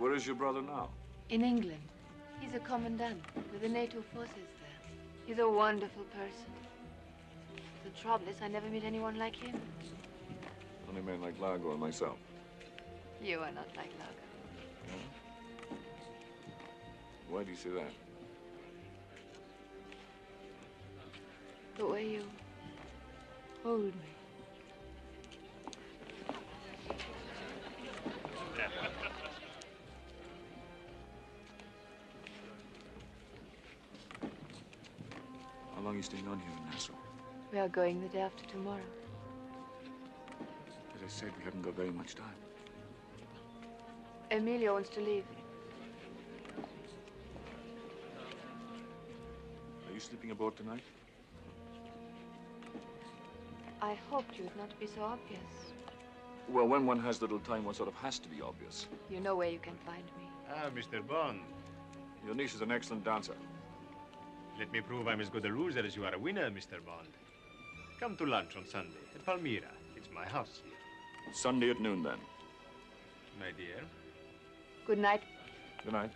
Where is your brother now? In England. He's a commandant with the NATO forces there. He's a wonderful person. The trouble is, I never meet anyone like him. Only men like Largo and myself. You are not like Largo. No? Why do you say that? The way you hold me. How long are you staying on here in Nassau? We are going the day after tomorrow. As I said, we haven't got very much time. Emilio wants to leave. Are you sleeping aboard tonight? I hoped you'd not be so obvious. Well, when one has little time, one sort of has to be obvious. You know where you can find me. Ah, Mr. Bond. Your niece is an excellent dancer. Let me prove I'm as good a loser as you are a winner, Mr. Bond. Come to lunch on Sunday at Palmyra. It's my house here. Sunday at noon, then. My dear. Good night. Good night.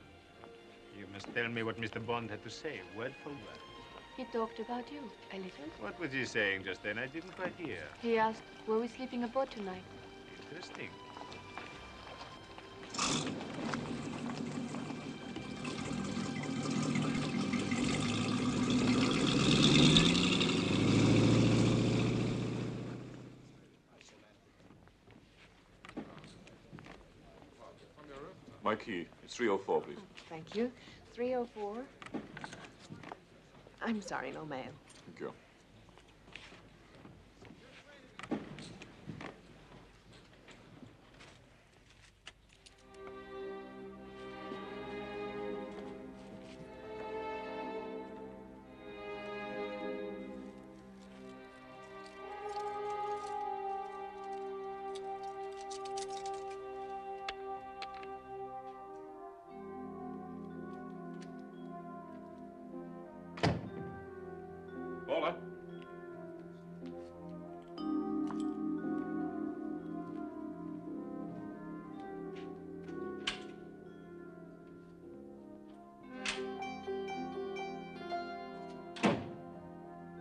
You must tell me what Mr. Bond had to say, word for word. He talked about you, a little. What was he saying just then? I didn't quite hear. He asked, were we sleeping aboard tonight? Interesting. My key. It's 304, please. Thank you. 304. I'm sorry, no mail. Thank you.